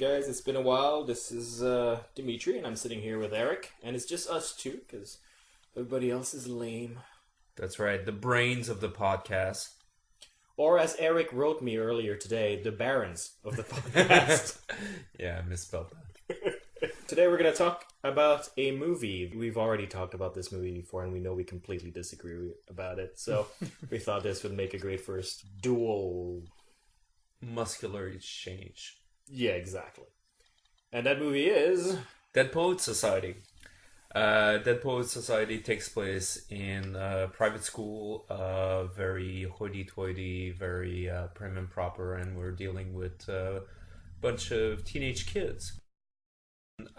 guys, it's been a while. This is Dimitri, and I'm sitting here with Eric, and it's just us two because everybody else is lame. That's right, the brains of the podcast. Or as Eric wrote me earlier today, the barons of the podcast. Yeah, I misspelled that. Today we're going to talk about a movie. We've already talked about this movie before, and we know we completely disagree about it. So we thought this would make a great first dual... Muscular exchange. Yeah, exactly. And that movie is... Dead Poets Society. Dead Poets Society takes place in a private school, very hoity-toity, very prim and proper, and we're dealing with a bunch of teenage kids.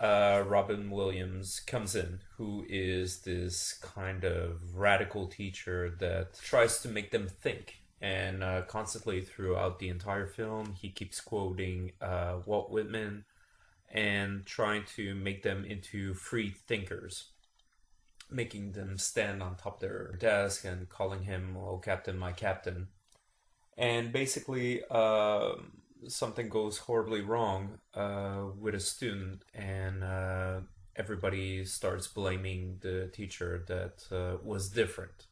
Robin Williams comes in, who is this kind of radical teacher that tries to make them think. And constantly throughout the entire film, he keeps quoting Walt Whitman and trying to make them into free thinkers, making them stand on top of their desk and calling him, "Oh, Captain, my Captain." And basically, something goes horribly wrong with a student, and everybody starts blaming the teacher that was different.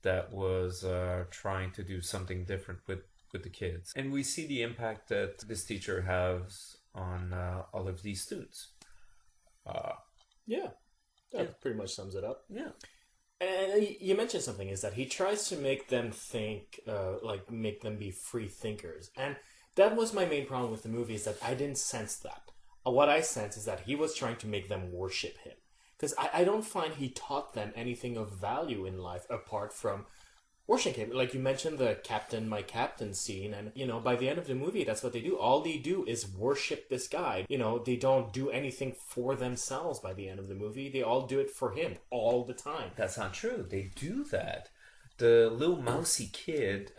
That was trying to do something different with the kids. And we see the impact that this teacher has on all of these students. That pretty much sums it up. Yeah. And you mentioned something, is that he tries to make them think, make them be free thinkers. And that was my main problem with the movie, is that I didn't sense that. What I sense is that he was trying to make them worship him. Because I don't find he taught them anything of value in life apart from worshiping him. Like you mentioned the Captain, my Captain scene. And, by the end of the movie, that's what they do. All they do is worship this guy. They don't do anything for themselves by the end of the movie. They all do it for him all the time. That's not true. They do that. The little mousy kid,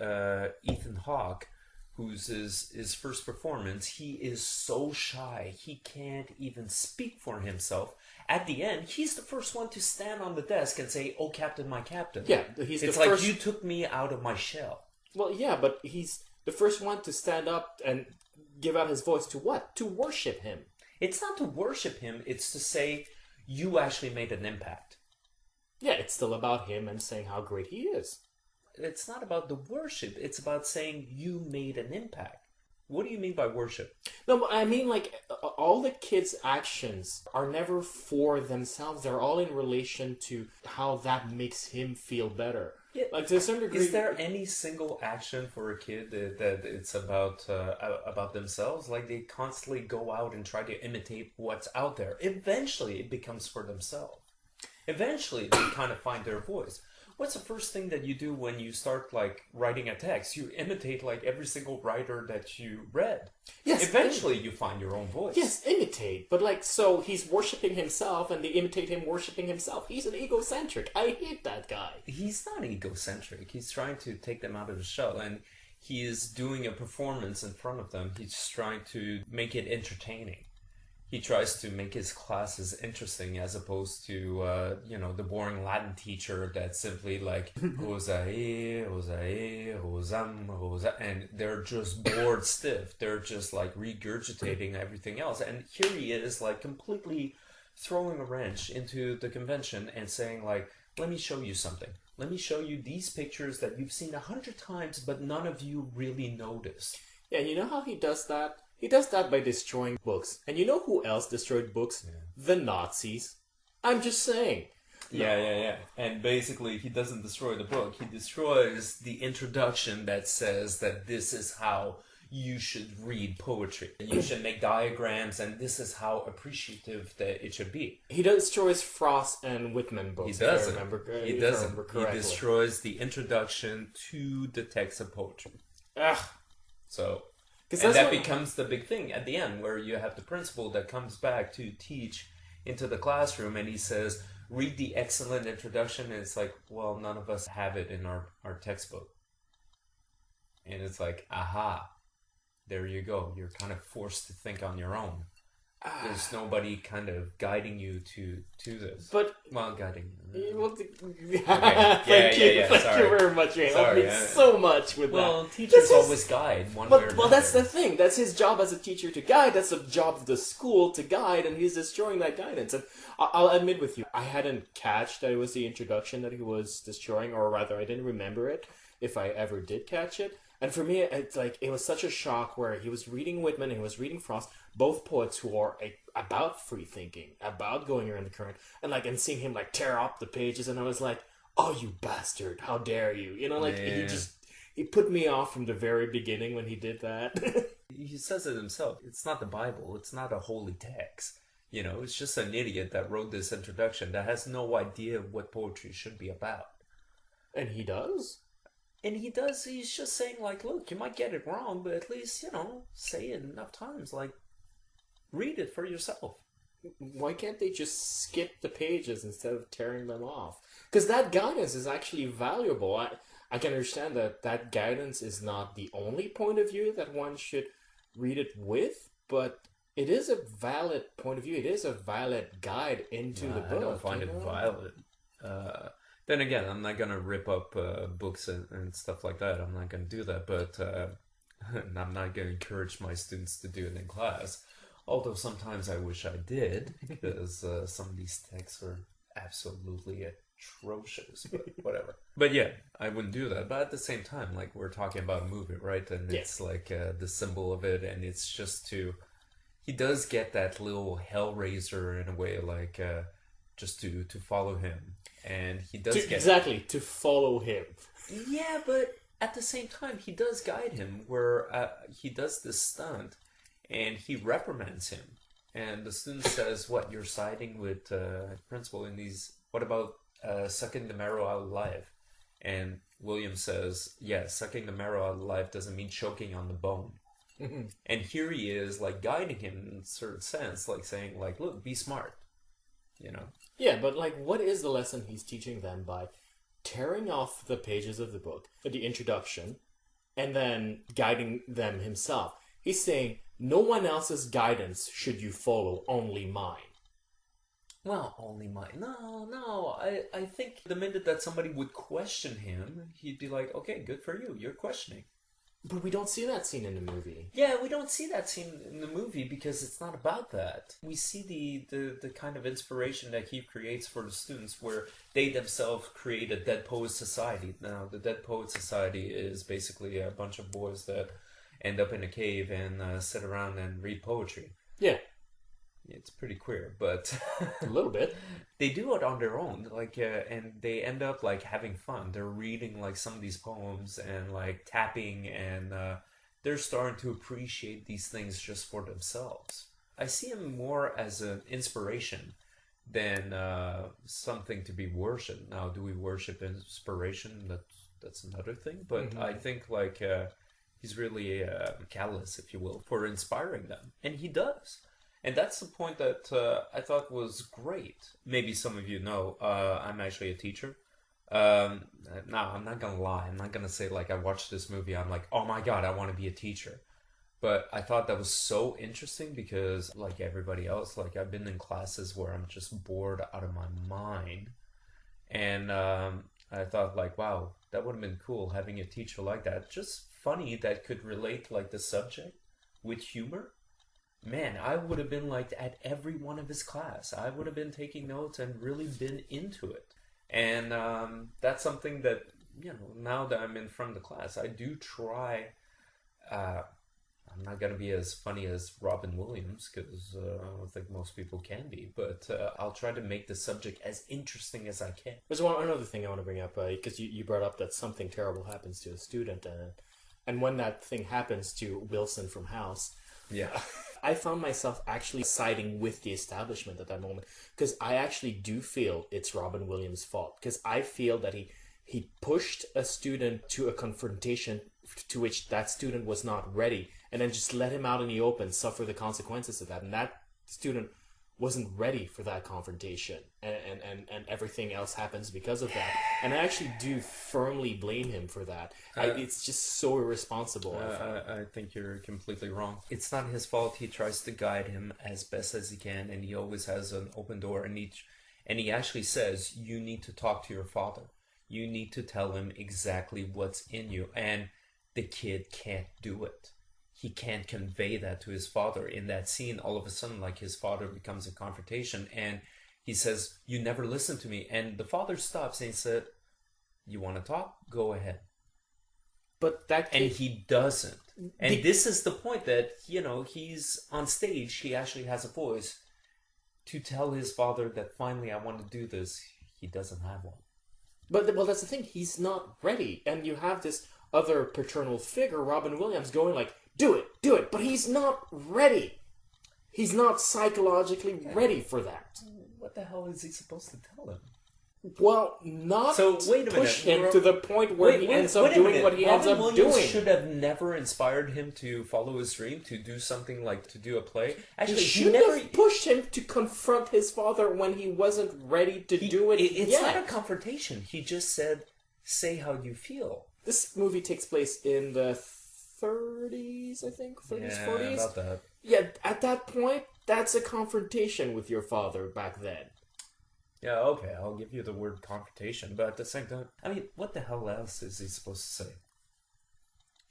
Ethan Hawke, who's his first performance, he is so shy. He can't even speak for himself. At the end, he's the first one to stand on the desk and say, "Oh, Captain, my Captain." Yeah, it's like you took me out of my shell. Well, yeah, but he's the first one to stand up and give out his voice to what? To worship him. It's not to worship him. It's to say, you actually made an impact. Yeah, it's still about him and saying how great he is. It's not about the worship. It's about saying you made an impact. What do you mean by worship? No, I mean, all the kids' actions are never for themselves. They're all in relation to how that makes him feel better. Yeah. To a certain degree... Is there any single action for a kid that it's about themselves? Like, they constantly go out and try to imitate what's out there. Eventually, it becomes for themselves. Eventually, they kind of find their voice. What's the first thing that you do when you start, writing a text? You imitate, every single writer that you read. Yes. Eventually, you find your own voice. Yes, imitate. But, so he's worshipping himself, and they imitate him worshipping himself. He's an egocentric. I hate that guy. He's not egocentric. He's trying to take them out of the shell, and he is doing a performance in front of them. He's trying to make it entertaining. He tries to make his classes interesting as opposed to, the boring Latin teacher that's simply Hosae, Hosae, Hosam, Hosa, and they're just bored stiff. They're just, regurgitating everything else. And here he is, completely throwing a wrench into the convention and saying, let me show you something. Let me show you these pictures that you've seen 100 times, but none of you really noticed. Yeah, you know how he does that? He does that by destroying books. And you know who else destroyed books? Yeah. The Nazis. I'm just saying. Yeah. And basically, he doesn't destroy the book. He destroys the introduction that says that this is how you should read poetry. You should make diagrams, and this is how appreciative that it should be. He destroys Frost and Whitman books. He doesn't. He doesn't. He destroys the introduction to the text of poetry. Ugh. So... And that becomes the big thing at the end, where you have the principal that comes back to teach into the classroom, and he says, read the excellent introduction, and it's well, none of us have it in our textbook. And it's aha, there you go. You're kind of forced to think on your own. There's nobody kind of guiding you to this. But Well, guiding. well, Okay. thank you Sorry. very much. You helped Sorry, me so much with Well, that. teachers This is- always guide one way or another. Well, that's the thing. That's his job as a teacher to guide. That's the job of the school to guide, and he's destroying that guidance. And I'll admit with you, I hadn't catch that it was the introduction that he was destroying, or rather, I didn't remember it, if I ever did catch it. And for me, it's like it was such a shock where he was reading Whitman and he was reading Frost, both poets who are about free thinking, about going around the current, and seeing him like tear up the pages, and I was like, "Oh, you bastard! How dare you!" He put me off from the very beginning when he did that. He says it himself. It's not the Bible. It's not a holy text. It's just an idiot that wrote this introduction that has no idea what poetry should be about. And he does. And he does. He's just saying, like, look, you might get it wrong, but at least, say it enough times. Like, read it for yourself. Why can't they just skip the pages instead of tearing them off? Because that guidance is actually valuable. I can understand that guidance is not the only point of view that one should read it with, but it is a valid point of view. It is a valid guide into the book. I don't find it valid. Then again, I'm not gonna rip up books and stuff like that. I'm not gonna do that, but I'm not gonna encourage my students to do it in class. Although sometimes I wish I did, because some of these texts are absolutely atrocious. But whatever. But yeah, I wouldn't do that. But at the same time, like, we're talking about a movie, right? And it's like the symbol of it, and it's just he does get that little Hellraiser in a way, like just to follow him. And he does to follow him. Yeah, but at the same time, he does guide him where he does this stunt and he reprimands him. And the student says, what, you're siding with principal in these, what about sucking the marrow out of life? And William says, yeah, sucking the marrow out of life doesn't mean choking on the bone. And here he is, like, guiding him in a certain sense, like saying, like, look, be smart, Yeah, but like, what is the lesson he's teaching them by tearing off the pages of the book, the introduction, and then guiding them himself? He's saying, no one else's guidance should you follow, only mine. Well, only mine. No. I think the minute that somebody would question him, he'd be like, okay, good for you. You're questioning. But we don't see that scene in the movie. Yeah, we don't see that scene in the movie because it's not about that. We see the kind of inspiration that he creates for the students where they themselves create a Dead Poets Society. Now, the Dead Poets Society is basically a bunch of boys that end up in a cave and sit around and read poetry. Yeah. It's pretty queer, but a little bit. They do it on their own, like, and they end up like having fun. They're reading like some of these poems and like tapping, and they're starting to appreciate these things just for themselves. I see him more as an inspiration than something to be worshipped. Now, do we worship inspiration? That's another thing. But I think like he's really a catalyst, if you will, for inspiring them, and he does. And that's the point that I thought was great. Maybe some of you know, I'm actually a teacher. No, I'm not going to lie. I'm not going to say, like, I watched this movie, I'm like, oh my god, I want to be a teacher. But I thought that was so interesting because, like everybody else, like, I've been in classes where I'm just bored out of my mind. And I thought, like, wow, that would have been cool having a teacher like that. Just funny that could relate, like, the subject with humor. Man, I would have been like at every one of his class. I would have been taking notes and really been into it. And that's something that, now that I'm in front of the class, I do try. I'm not going to be as funny as Robin Williams because I don't think most people can be. But I'll try to make the subject as interesting as I can. There's another thing I want to bring up because you brought up that something terrible happens to a student. And when that thing happens to Wilson from House... Yeah. I found myself actually siding with the establishment at that moment because I actually do feel it's Robin Williams' fault because I feel that he pushed a student to a confrontation to which that student was not ready and then just let him out in the open suffer the consequences of that, and that student wasn't ready for that confrontation, and everything else happens because of that. And I actually do firmly blame him for that. It's just so irresponsible. I think you're completely wrong. It's not his fault. He tries to guide him as best as he can, and he always has an open door. And he actually says, you need to talk to your father. You need to tell him exactly what's in you. And the kid can't do it. He can't convey that to his father. In that scene, all of a sudden, like, his father becomes a confrontation, and he says, you never listen to me. And the father stops and he said, you want to talk? Go ahead. But that kid... And he doesn't. And this is the point that, he's on stage. He actually has a voice to tell his father that finally I want to do this. He doesn't have one. But well, that's the thing. He's not ready. And you have this other paternal figure, Robin Williams, going like, do it. But he's not ready. He's not psychologically ready for that. What the hell is he supposed to tell him? Well, not wait a push minute. him to the point where he ends up doing what he ends up doing. Should have never inspired him to follow his dream, to do something like to do a play. Actually, he should have pushed him to confront his father when he wasn't ready to do it. It's not a confrontation. He just said, say how you feel. This movie takes place in the 30s, I think? 30s, 40s? About that. Yeah, at that point, that's a confrontation with your father back then. Yeah, okay, I'll give you the word confrontation, but at the same time, I mean, what the hell else is he supposed to say?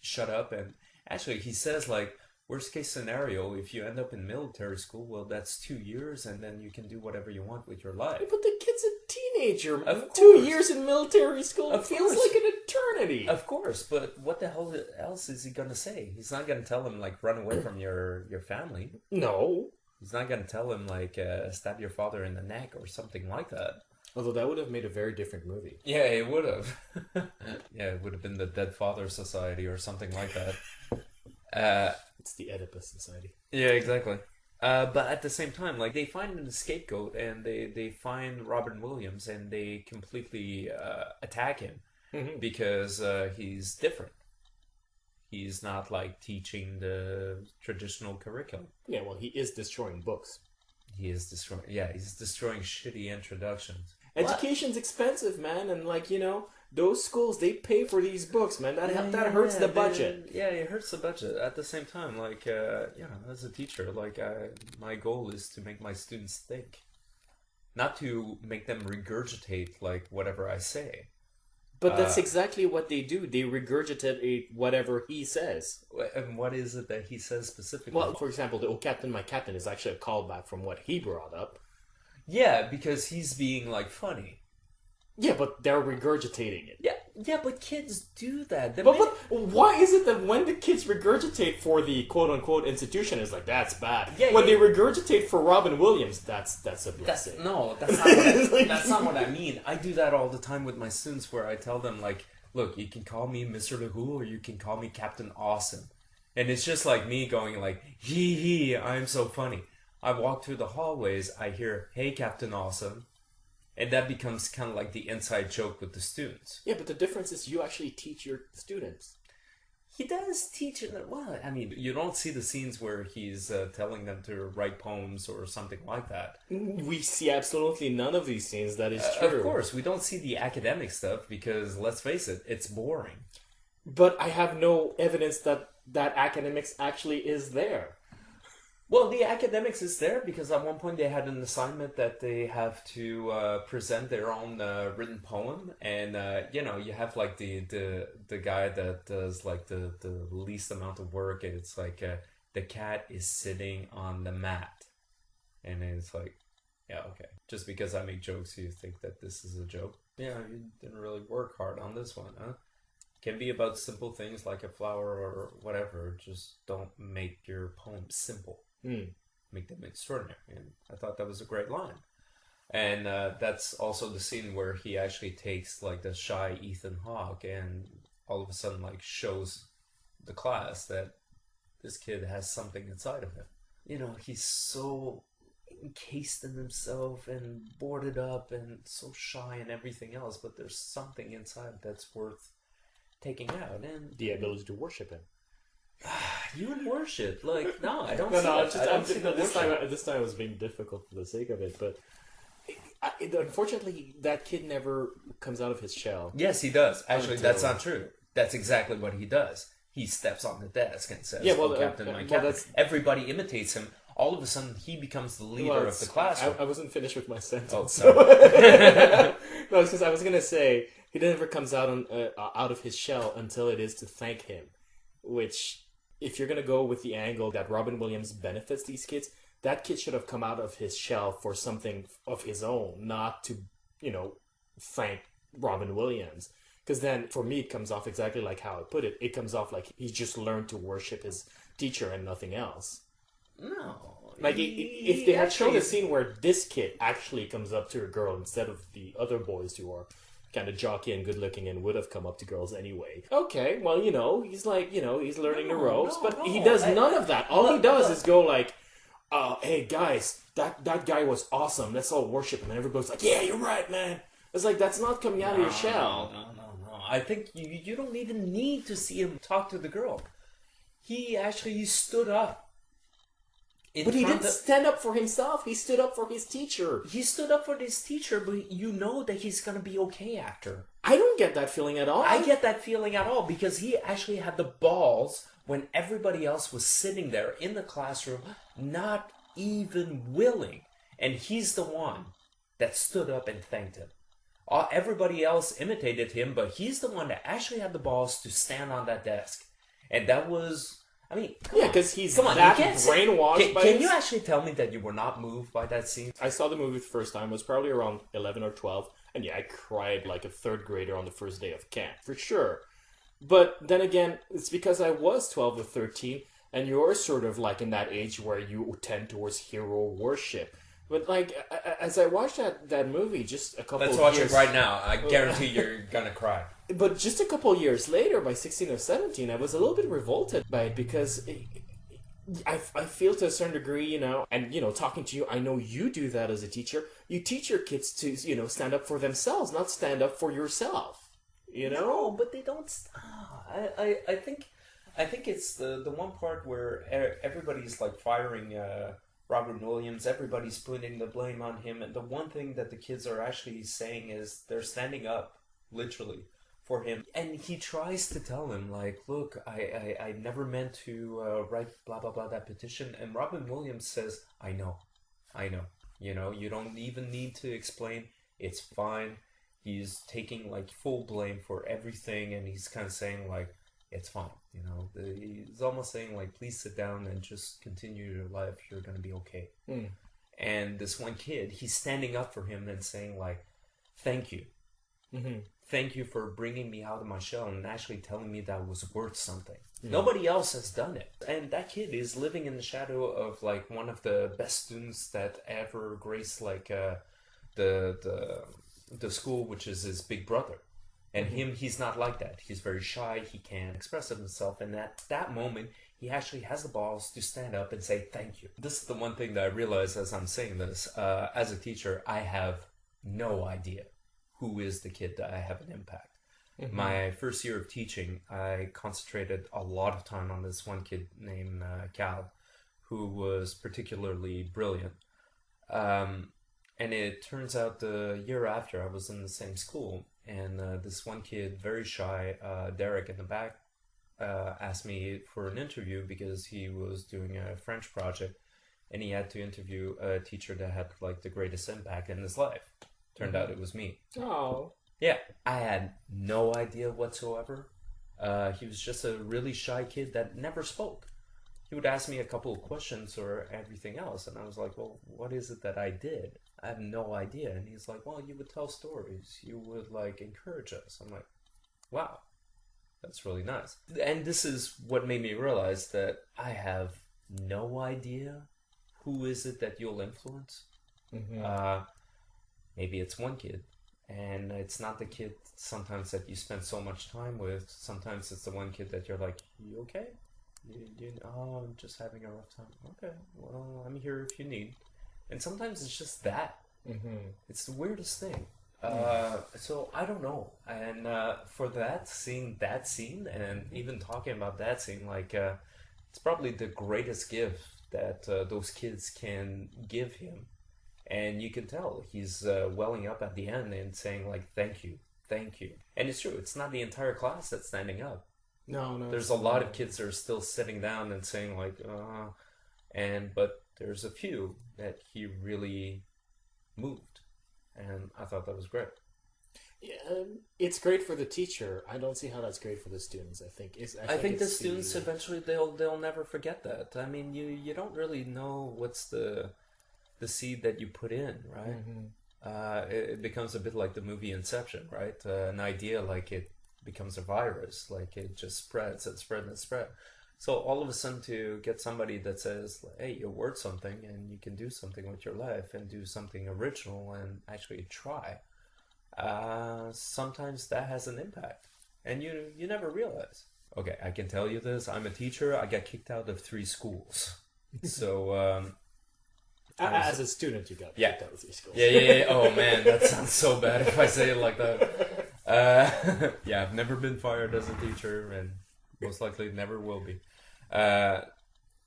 Shut up, and actually, he says, like, worst case scenario, if you end up in military school, well, that's 2 years, and then you can do whatever you want with your life. But the kid's a teenager. Of 2 years in military school feels like an eternity. Of course, but what the hell else is he gonna say? He's not gonna tell him, like, run away from your family. No. He's not going to tell him, like, stab your father in the neck or something like that. Although that would have made a very different movie. Yeah, it would have. Yeah, it would have been the Dead Father Society or something like that. It's the Oedipus Society. Yeah, exactly. But at the same time, like, they find a scapegoat, and they find Robin Williams, and they completely attack him because he's different. He's not, like, teaching the traditional curriculum. Yeah, well, he is destroying books. He's destroying shitty introductions. Education's expensive, man, and, like, those schools, they pay for these books, man. That hurts the budget. It hurts the budget. At the same time, like, as a teacher, like, my goal is to make my students think. Not to make them regurgitate, like, whatever I say. But that's exactly what they do. They regurgitate whatever he says. And what is it that he says specifically? Well, for example, the "Oh Captain, My Captain" is actually a callback from what he brought up. Yeah, because he's being, like, funny. Yeah, but they're regurgitating it. Yeah, but kids do that. But why is it that when the kids regurgitate for the quote-unquote institution, it's like, that's bad. When they regurgitate for Robin Williams, that's a blessing. That's not what I mean. I do that all the time with my students where I tell them, like, look, you can call me Mr. LeGoul or you can call me Captain Awesome. And it's just like me going like, hee, I'm so funny. I walk through the hallways, I hear, hey, Captain Awesome. And that becomes kind of like the inside joke with the students. Yeah, but the difference is you actually teach your students. He does teach it. Well, I mean, you don't see the scenes where he's telling them to write poems or something like that. We see absolutely none of these scenes. That is true. Of course, we don't see the academic stuff because, let's face it, it's boring. But I have no evidence that academics actually is there. Well, the academics is there because at one point they had an assignment that they have to present their own written poem, and you have like the guy that does like the least amount of work, and it's like the cat is sitting on the mat, and it's like, yeah, okay, just because I make jokes, you think that this is a joke? Yeah, you didn't really work hard on this one, huh? Can be about simple things like a flower or whatever. Just don't make your poem simple. Make them extraordinary. And I thought that was a great line. And that's also the scene where he actually takes like the shy Ethan Hawke and all of a sudden like shows the class that this kid has something inside of him. You know, he's so encased in himself and boarded up and so shy and everything else, but there's something inside that's worth taking out. And the ability to worship him. You and worship. Like, no, I don't No, see no, that. I don't see the worship. this time I was being difficult for the sake of it, but unfortunately, that kid never comes out of his shell. Yes, he does. Actually, Until- that's not true. That's exactly what he does. He steps on the desk and says, Yeah, well, "Oh, Captain, my well, captain." that's- Everybody imitates him. All of a sudden, he becomes the leader Well, of the classroom. I wasn't finished with my sentence. Oh, sorry. No, it's because I was gonna say he never comes out of his shell until it is to thank him. Which, if you're gonna go with the angle that Robin Williams benefits these kids, that kid should have come out of his shell for something of his own, not to, thank Robin Williams. Because then, for me, it comes off exactly like how I put it. It comes off like he just learned to worship his teacher and nothing else. No. Like, if they had shown a scene where this kid actually comes up to a girl instead of the other boys who are kind of jockey and good looking and would have come up to girls anyway. Okay, well, he's like, he's learning the ropes, but he does none of that. All he does is go like, hey guys, that guy was awesome. Let's all worship him. And everybody's like, yeah, you're right, man. It's like, that's not coming out of your shell. No. I think you don't even need to see him talk to the girl. He actually stood up. But he didn't stand up for himself. He stood up for his teacher. He stood up for his teacher, but you know that he's going to be okay after. I don't get that feeling at all. I get that feeling at all because he actually had the balls when everybody else was sitting there in the classroom, not even willing. And he's the one that stood up and thanked him. Everybody else imitated him, but he's the one that actually had the balls to stand on that desk. And that was... I mean, because he's that brainwashed by Can you actually tell me that you were not moved by that scene? I saw the movie the first time. It was probably around 11 or 12. And yeah, I cried like a third grader on the first day of camp, for sure. But then again, it's because I was 12 or 13, and you're sort of like in that age where you tend towards hero worship. But like, as I watched that movie just a couple of years... Let's watch it right now. I guarantee you're gonna cry. But just a couple of years later, by 16 or 17, I was a little bit revolted by it because I feel to a certain degree, and, talking to you, I know you do that as a teacher. You teach your kids to, stand up for themselves, not stand up for yourself. No, but they don't... I think it's the one part where everybody's like firing... Robin Williams, everybody's putting the blame on him, and the one thing that the kids are actually saying is they're standing up, literally, for him. And he tries to tell him, like, look, I never meant to write blah, blah, blah, that petition. And Robin Williams says, I know. You don't even need to explain. It's fine. He's taking, like, full blame for everything, and he's kind of saying, like, it's fine. He's almost saying, like, please sit down and just continue your life. You're going to be okay. And this one kid, he's standing up for him and saying, like, thank you. Mm-hmm. Thank you for bringing me out of my shell and actually telling me that was worth something. Nobody else has done it. And that kid is living in the shadow of, like, one of the best students that ever graced, like, the school, which is his big brother. And he's not like that. He's very shy. He can't express himself. And at that moment, he actually has the balls to stand up and say, thank you. This is the one thing that I realize as I'm saying this. As a teacher, I have no idea who is the kid that I have an impact. Mm-hmm. My first year of teaching, I concentrated a lot of time on this one kid named Cal, who was particularly brilliant. And it turns out the year after, I was in the same school. And this one kid, very shy, Derek in the back, asked me for an interview because he was doing a French project. And he had to interview a teacher that had, like, the greatest impact in his life. Turned out it was me. Oh. Yeah, I had no idea whatsoever. He was just a really shy kid that never spoke. He would ask me a couple of questions or everything else. And I was like, well, what is it that I did? I have no idea. And he's like, well, you would tell stories. You would, like, encourage us. I'm like, wow, that's really nice. And this is what made me realize that I have no idea who is it that you'll influence. Mm-hmm. Maybe it's one kid. And it's not the kid sometimes that you spend so much time with. Sometimes it's the one kid that you're like, you okay? Oh, I'm just having a rough time. Okay, well, I'm here if you need. And sometimes it's just that. Mm-hmm. It's the weirdest thing. So I don't know, and for that, seeing that scene and even talking about that scene, like it's probably the greatest gift that those kids can give him, and you can tell he's welling up at the end and saying like, thank you," and it's true. It's not the entire class that's standing up. No, no, There's it's a not. lot of kids that are still sitting down and saying like, and but there's a few that he really moved, and I thought that was great. Yeah, it's great for the teacher. I don't see how that's great for the students. I I think think the it's students the eventually they'll never forget that. I mean, you don't really know what's the seed that you put in, right? Mhm. It becomes a bit like the movie Inception, right? An idea like it becomes a virus, like it just spreads and spreads and spreads. So all of a sudden, to get somebody that says, "Hey, you're worth something, and you can do something with your life, and do something original, and actually try," sometimes that has an impact, and you never realize. Okay, I can tell you this. I'm a teacher. I got kicked out of 3 schools. So I was As a student, you got yeah kicked out of your schools. yeah. Oh man, that sounds so bad if I say it like that. Yeah, I've never been fired as a teacher, and most likely never will be. Uh,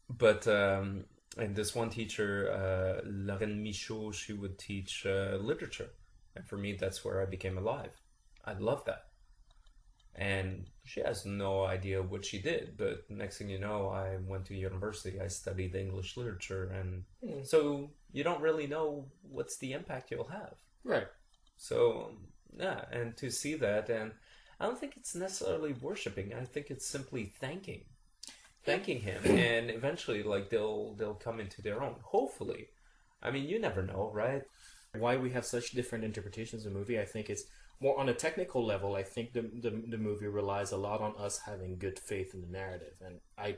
but and this one teacher, Lorraine Michaud, she would teach literature, and for me, that's where I became alive. I love that. And she has no idea what she did, but next thing you know, I went to university. I studied English literature, and Mm. so you don't really know what's the impact you'll have. Right. So yeah, and to see that, and I don't think it's necessarily worshiping. I think it's simply thanking him, and eventually, like they'll come into their own. Hopefully, I mean, you never know, right? Why we have such different interpretations of the movie, I think it's more on a technical level. I think the movie relies a lot on us having good faith in the narrative, and I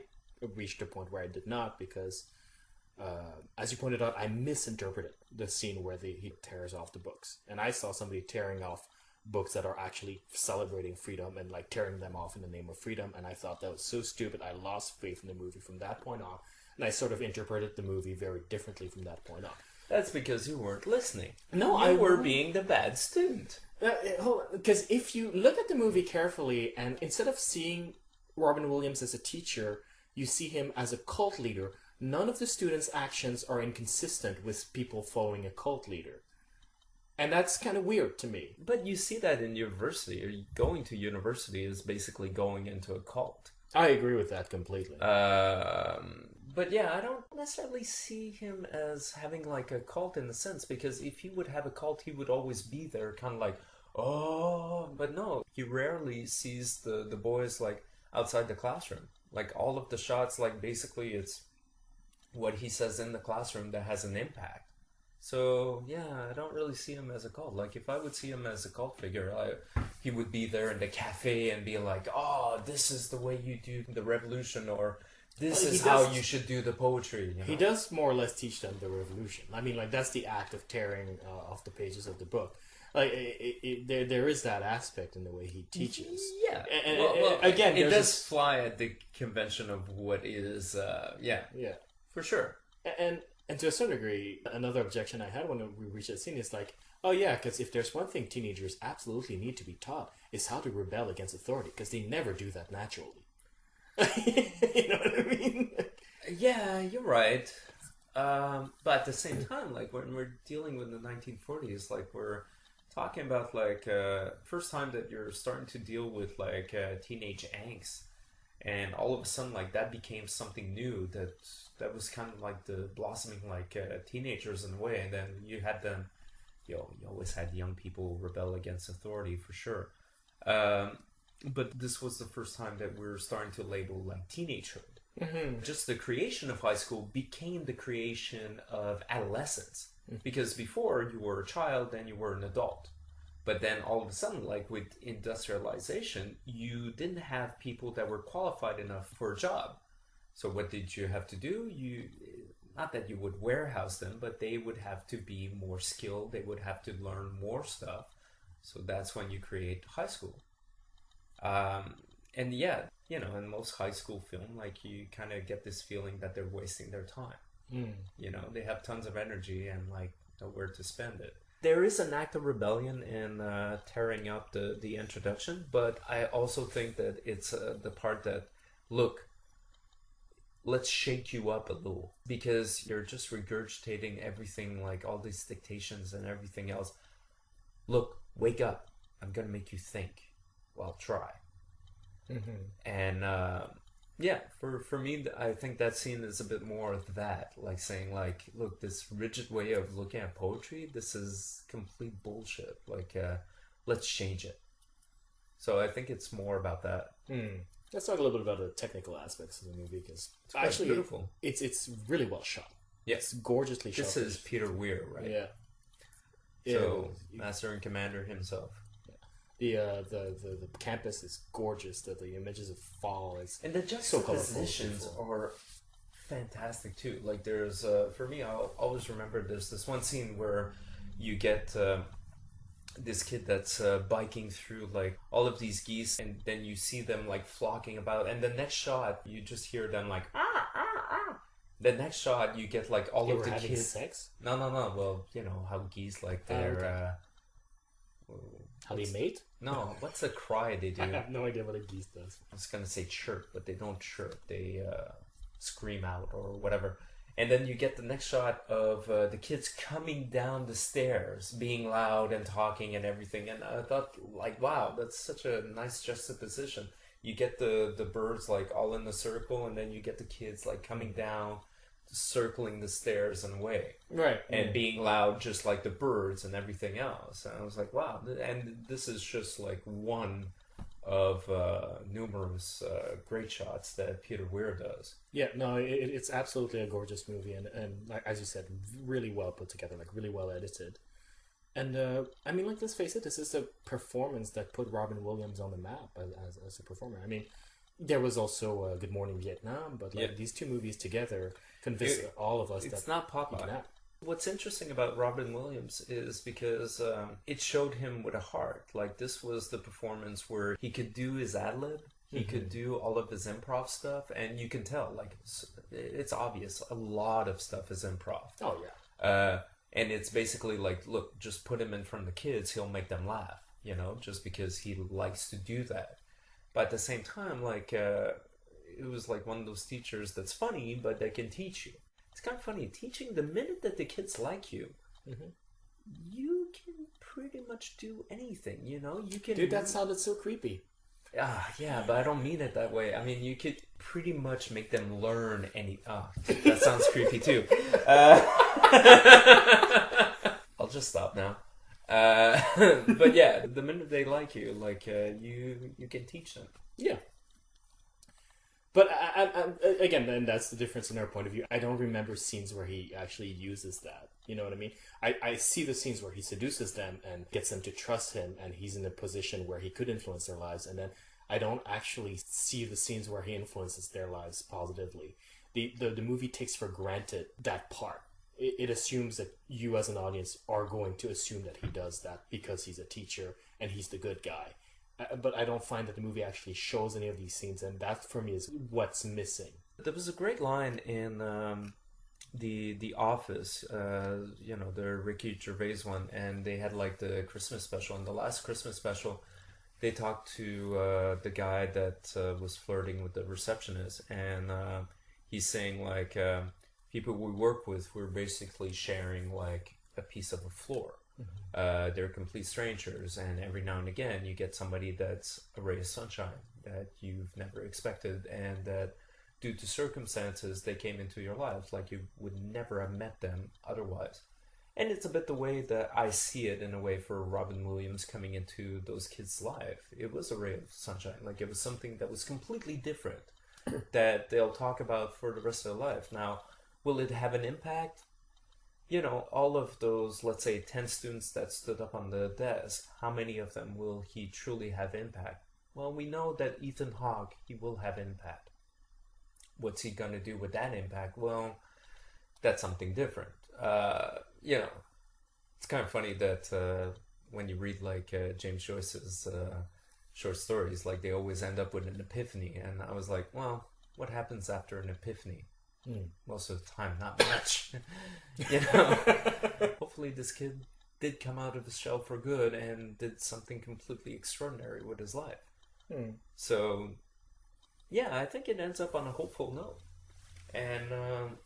reached a point where I did not because, as you pointed out, I misinterpreted the scene where he tears off the books, and I saw somebody tearing off books that are actually celebrating freedom and like tearing them off in the name of freedom, and I thought that was so stupid. I lost faith in the movie from that point on, and I sort of interpreted the movie very differently from that point on. That's because you weren't listening. No, You I were being the bad student. Because if you look at the movie carefully, and instead of seeing Robin Williams as a teacher, you see him as a cult leader. None of the students' actions are inconsistent with people following a cult leader, and that's kind of weird to me. But you see that in university. Going to university is basically going into a cult. I agree with that completely. But yeah, I don't necessarily see him as having like a cult in a sense, because if he would have a cult, he would always be there, kind of like, oh, but no, he rarely sees the boys like outside the classroom. Like all of the shots, like basically it's what he says in the classroom that has an impact. So yeah, I don't really see him as a cult. Like if I would see him as a cult figure, he would be there in the cafe and be like, "Oh, this is the way you do the revolution," or "This Well, is how you should do the poetry." You know? He does more or less teach them the revolution. I mean, like that's the act of tearing off the pages of the book. Like there is that aspect in the way he teaches. Yeah. And, Well, again, it there's does fly at the convention of what is. Yeah, yeah. for sure. And to a certain degree, another objection I had when we reached that scene is like, oh yeah, because if there's one thing teenagers absolutely need to be taught is how to rebel against authority, because they never do that naturally. You know what I mean? Yeah, you're right. But at the same time, like when we're dealing with the 1940s, like we're talking about like first time that you're starting to deal with like teenage angst, and all of a sudden like that became something new that was kind of like the blossoming like teenagers in a way, and then you had them, you always had young people rebel against authority for sure. But this was the first time that we were starting to label like teenagehood. Mm-hmm. Just the creation of high school became the creation of adolescence. Because before you were a child, then you were an adult. But then all of a sudden, like with industrialization, you didn't have people that were qualified enough for a job. So what did you have to do? Not that you would warehouse them, but they would have to be more skilled. They would have to learn more stuff. So that's when you create high school. And yeah, in most high school film, like you kind of get this feeling that they're wasting their time. Mm. They have tons of energy and like nowhere to spend it. there is an act of rebellion in tearing up the introduction, but I also think that it's the part that, look, let's shake you up a little because you're just regurgitating everything, like all these dictations and everything else. Look, wake up. I'm gonna make you think. Well, try. And yeah, for me, I think that scene is a bit more of that, like saying, like, look, this rigid way of looking at poetry, this is complete bullshit. Like, let's change it. So I think it's more about that. Let's talk a little bit about the technical aspects of the movie, because It's actually beautiful. It's really well shot. Yes, It's gorgeously shot. this is Peter Weir, right? Yeah. So Master and Commander himself. The campus is gorgeous. The images of fall is And the so colorful. juxtapositions are fantastic too. Like there's for me, I'll always remember this one scene where you get this kid that's biking through like all of these geese, and then you see them like flocking about, and the next shot you just hear them like ah ah ah. The next shot you get like all They of were the having kids. sex. No. Well, you know how geese like their. Okay. How they mate? No, what's the cry they do? I have no idea what a geese does. I was gonna say chirp, but they don't chirp. They scream out or whatever. And then you get the next shot of the kids coming down the stairs, being loud and talking and everything. And I thought, like, wow, that's such a nice juxtaposition. You get the birds like all in the circle, and then you get the kids like coming down, circling the stairs and away. Right. And being loud just like the birds and everything else. And I was like, wow. And this is just like one of numerous great shots that Peter Weir does. Yeah, no, it's absolutely a gorgeous movie, and like, as you said, really well put together, like really well edited. And I mean, like, let's face it, this is a performance that put Robin Williams on the map as a performer. I mean, there was also Good Morning Vietnam, but like these two movies together convinced all of us that it's not Popeye. he can act. What's interesting about Robin Williams is because it showed him with a heart. Like, this was the performance where he could do his ad-lib, he could do all of his improv stuff, and you can tell, like, it's obvious, a lot of stuff is improv. Oh, yeah. And it's basically like, look, just put him in front of the kids, he'll make them laugh, you know, just because he likes to do that. But at the same time, like, it was like one of those teachers that's funny, but that can teach you. It's kind of funny. Teaching, the minute that the kids like you, you can pretty much do anything, you know? You can. Dude, that sounded so creepy. Yeah, but I don't mean it that way. I mean, you could pretty much make them learn any... that sounds creepy too. I'll just stop now. But yeah, the minute they like you, like, you can teach them. Yeah. But again, then that's the difference in our point of view. I don't remember scenes where he actually uses that. You know what I mean? I see the scenes where he seduces them and gets them to trust him, and he's in a position where he could influence their lives. And then I don't actually see the scenes where he influences their lives positively. The movie takes for granted that part. It assumes that you as an audience are going to assume that he does that because he's a teacher and he's the good guy. But I don't find that the movie actually shows any of these scenes, and that for me is what's missing. There was a great line in the Office, you know, the Ricky Gervais one, and they had like the Christmas special. And the last Christmas special, they talked to the guy that was flirting with the receptionist, and he's saying like people we work with, we're basically sharing like a piece of a floor. They're complete strangers, and every now and again you get somebody that's a ray of sunshine that you've never expected, and that due to circumstances they came into your life like you would never have met them otherwise. And it's a bit the way that I see it in a way for Robin Williams coming into those kids' life. It was a ray of sunshine, like it was something that was completely different that they'll talk about for the rest of their life. Now, will it have an impact? You know, all of those, let's say, 10 students that stood up on the desk, how many of them will he truly have impact? Well, we know that Ethan Hawke, he will have impact. What's he going to do with that impact? Well, that's something different. You know, it's kind of funny that when you read, like, James Joyce's short stories, like, they always end up with an epiphany. And I was like, well, what happens after an epiphany? Most of the time, not much. You know, hopefully this kid did come out of his shell for good and did something completely extraordinary with his life. So, yeah, I think it ends up on a hopeful note. And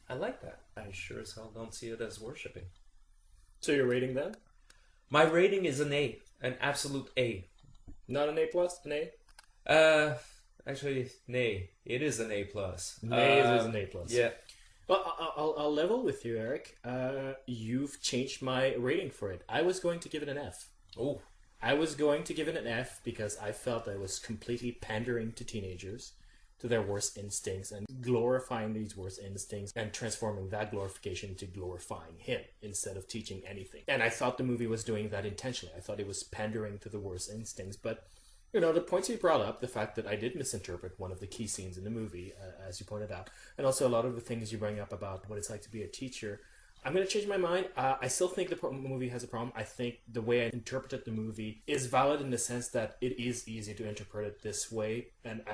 I like that. I sure as hell don't see it as worshipping. So you're rating that? My rating is an A. An absolute A. Not an A plus? An A? Actually, nay. It is an A plus. Nay, it is an A plus. Yeah. Well, I'll level with you, Eric. You've changed my rating for it. I was going to give it an F. Oh. I was going to give it an F because I felt I was completely pandering to teenagers, to their worst instincts, and glorifying these worst instincts and transforming that glorification into glorifying him instead of teaching anything. And I thought the movie was doing that intentionally. I thought it was pandering to the worst instincts. But, you know, the points you brought up, the fact that I did misinterpret one of the key scenes in the movie, as you pointed out, and also a lot of the things you bring up about what it's like to be a teacher, I'm going to change my mind. I still think the movie has a problem. I think the way I interpreted the movie is valid in the sense that it is easy to interpret it this way,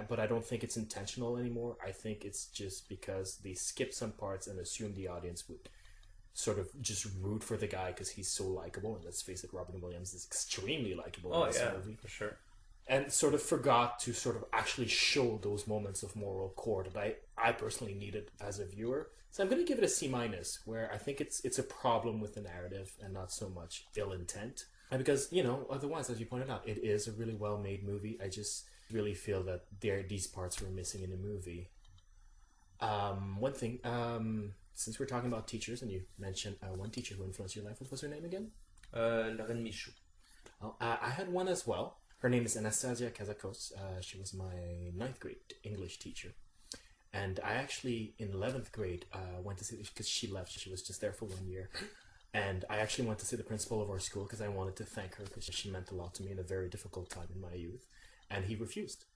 but I don't think it's intentional anymore. I think it's just because they skip some parts and assume the audience would sort of just root for the guy because he's so likable. And let's face it, Robin Williams is extremely likable in this movie. For sure. And sort of forgot to sort of actually show those moments of moral core that I personally needed as a viewer. So I'm going to give it a C minus, where I think it's a problem with the narrative and not so much ill intent. And because, you know, otherwise, as you pointed out, it is a really well-made movie. I just really feel that these parts were missing in the movie. One thing, since we're talking about teachers, and you mentioned one teacher who influenced your life, what was her name again? Lauren Michaud. Oh, I had one as well. Her name is Anastasia Kazakos. She was my 9th grade English teacher. And I actually, in 11th grade, went to see, because she left, she was just there for 1 year. And I actually went to see the principal of our school because I wanted to thank her because she meant a lot to me in a very difficult time in my youth. And he refused.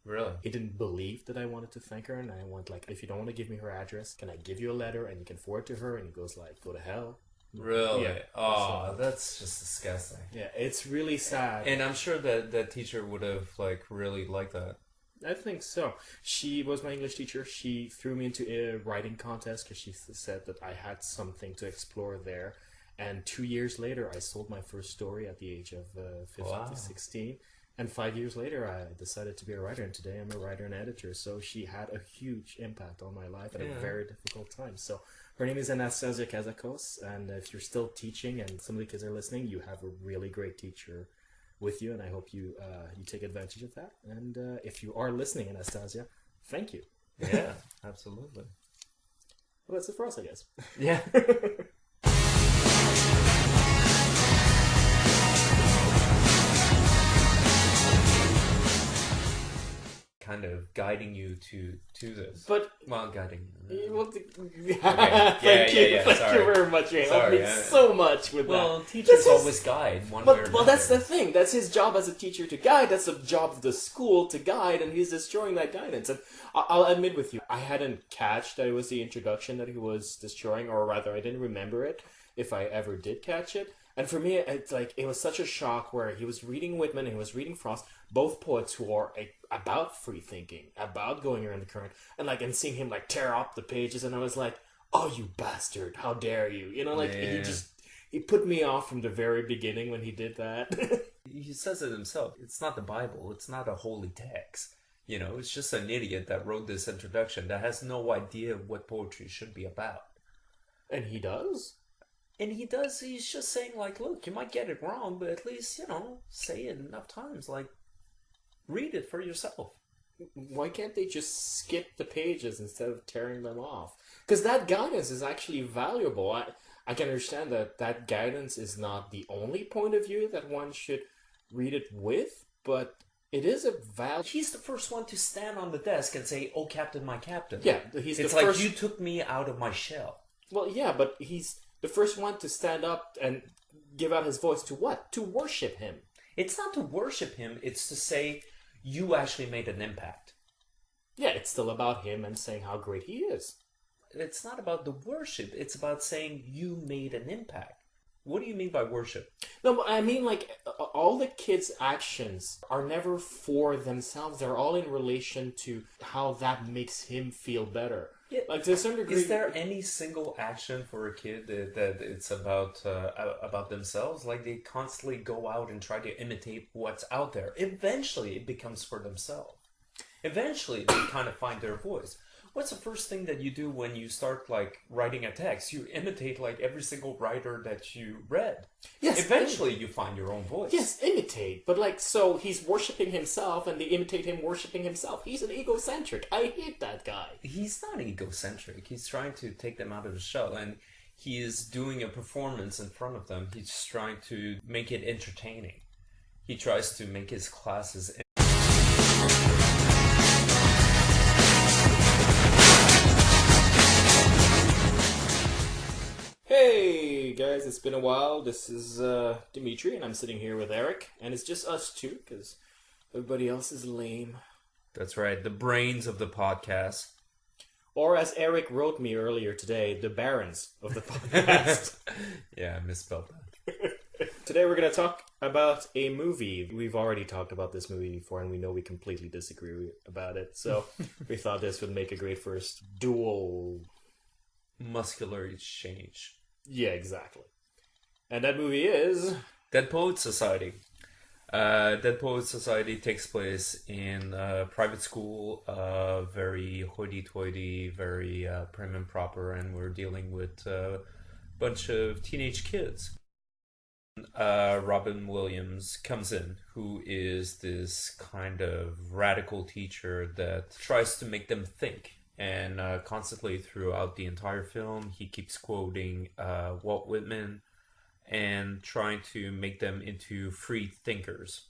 Really? He didn't believe that I wanted to thank her. And I went like, if you don't want to give me her address, can I give you a letter and you can forward it to her? And he goes like, go to hell. Really? Yeah. Oh, So- that's just disgusting. Yeah, it's really sad. And I'm sure that teacher would have like really liked that. I think so. She was my English teacher. She threw me into a writing contest because she said that I had something to explore there. And 2 years later, I sold my first story at the age of 15 Wow. to 16. And 5 years later, I decided to be a writer. And today, I'm a writer and editor. So she had a huge impact on my life at a very difficult time. So her name is Anastasia Kazakos. And if you're still teaching and some of the kids are listening, you have a really great teacher with you, and I hope you take advantage of that. And if you are listening, Anastasia, thank you. Yeah, absolutely. Well, that's it for us, I guess. Yeah. Kind of guiding you to this. But Well, guiding you. well, Yeah, thank you, yeah, thank sorry. you very much. You helped Sorry, me yeah. so much with Well, that. teachers This is- always guide one way or another. Well, that's the thing. That's his job as a teacher to guide. That's the job of the school to guide, and he's destroying that guidance. And I'll admit with you, I hadn't catched that it was the introduction that he was destroying, or rather, I didn't remember it, if I ever did catch it. And for me, it's like, it was such a shock where he was reading Whitman and he was reading Frost, both poets who are about free thinking, about going around the current, and seeing him like tear up the pages, and I was like, oh, you bastard, how dare you? You know, like, Yeah. he put me off from the very beginning when he did that. He says it himself. It's not the Bible. It's not a holy text. You know, it's just an idiot that wrote this introduction that has no idea what poetry should be about. And he does? And he does, he's just saying, like, look, you might get it wrong, but at least, you know, say it enough times. Like, read it for yourself. Why can't they just skip the pages instead of tearing them off? Because that guidance is actually valuable. I can understand that guidance is not the only point of view that one should read it with, but it is a value. He's the first one to stand on the desk and say, oh, Captain, my Captain. Yeah, he's It's the like, first. you took me out of my shell. Well, yeah, but he's the first one to stand up and give out his voice to what? To worship him. It's not to worship him, it's to say, you actually made an impact. Yeah, it's still about him and saying how great he is. It's not about the worship, it's about saying you made an impact. What do you mean by worship? No, but I mean, like, all the kids' actions are never for themselves. They're all in relation to how that makes him feel better. Yeah. Like to some degree, Is there any single action for a kid that it's about themselves? Like they constantly go out and try to imitate what's out there. Eventually, it becomes for themselves. Eventually, they kind of find their voice. What's the first thing that you do when you start like writing a text? You imitate like every single writer that you read. Yes. Eventually, you find your own voice. Yes, imitate. But like, so he's worshiping himself, and they imitate him worshiping himself. He's an egocentric. I hate that guy. He's not egocentric. He's trying to take them out of the shell, and he is doing a performance in front of them. He's trying to make it entertaining. He tries to make his classes. Hey guys, it's been a while. This is Dimitri, and I'm sitting here with Eric, and it's just us two because everybody else is lame. That's right, the brains of the podcast. Or as Eric wrote me earlier today, the barons of the podcast. Yeah, I misspelled that. Today we're going to talk about a movie. We've already talked about this movie before, and we know we completely disagree about it. So we thought this would make a great first dual Muscular exchange. Yeah, exactly. And that movie is Dead Poets Society. Dead Poets Society takes place in a private school, very hoity-toity, very prim and proper, and we're dealing with a bunch of teenage kids. Robin Williams comes in, who is this kind of radical teacher that tries to make them think. And constantly throughout the entire film, he keeps quoting Walt Whitman and trying to make them into free thinkers.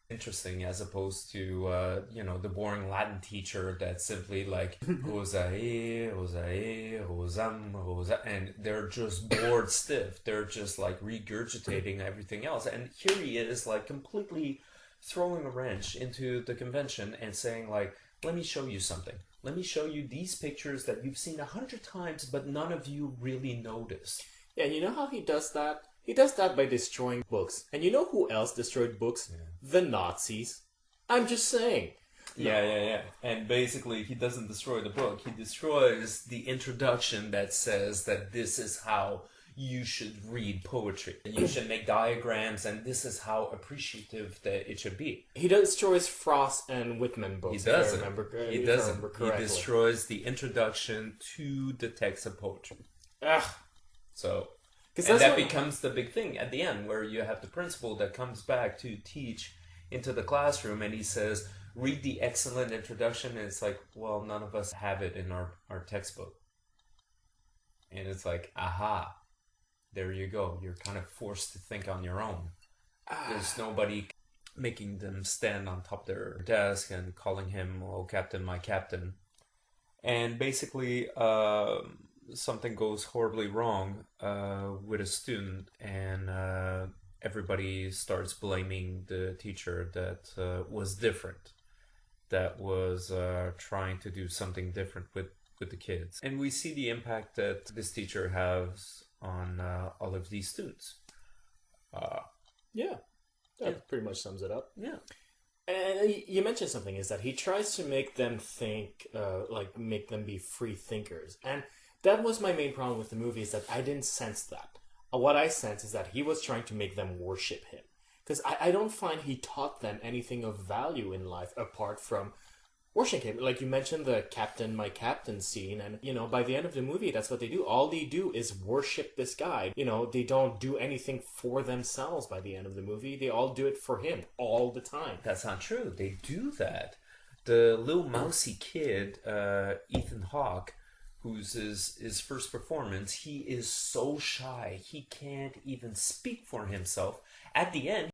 Interesting, as opposed to, the boring Latin teacher that's simply like, Rosae, Rosae, Rosam, Rosa, and they're just bored stiff. They're just like regurgitating everything else. And here he is, like, completely throwing a wrench into the convention and saying, like, let me show you something. Let me show you these pictures that you've seen 100 times, but none of you really noticed. Yeah, you know how he does that? He does that by destroying books. And you know who else destroyed books? Yeah. The Nazis. I'm just saying. Yeah. And basically, he doesn't destroy the book. He destroys the introduction that says that this is how you should read poetry. You should make diagrams, and this is how appreciative that it should be. He destroys Frost and Whitman books. He doesn't. He doesn't. He destroys the introduction to the text of poetry. So, and that becomes the big thing at the end, where you have the principal that comes back to teach into the classroom, and he says, read the excellent introduction, and it's like, well, none of us have it in our textbook. And it's like, aha. There you go. You're kind of forced to think on your own. There's nobody making them stand on top of their desk and calling him, oh, Captain, my Captain. And basically, something goes horribly wrong with a student, and everybody starts blaming the teacher that was different, that was trying to do something different with the kids. And we see the impact that this teacher has on all of these students. That pretty much sums it up. Yeah. And you mentioned something, is that he tries to make them think, make them be free thinkers. And that was my main problem with the movie, is that I didn't sense that. What I sense is that he was trying to make them worship him. Because I don't find he taught them anything of value in life apart from worshiping him. Like you mentioned the Captain, my Captain scene, and, by the end of the movie, that's what they do. All they do is worship this guy. They don't do anything for themselves by the end of the movie. They all do it for him all the time. That's not true. They do that. The little mousy kid, Ethan Hawke, who's his first performance, he is so shy. He can't even speak for himself. At the end,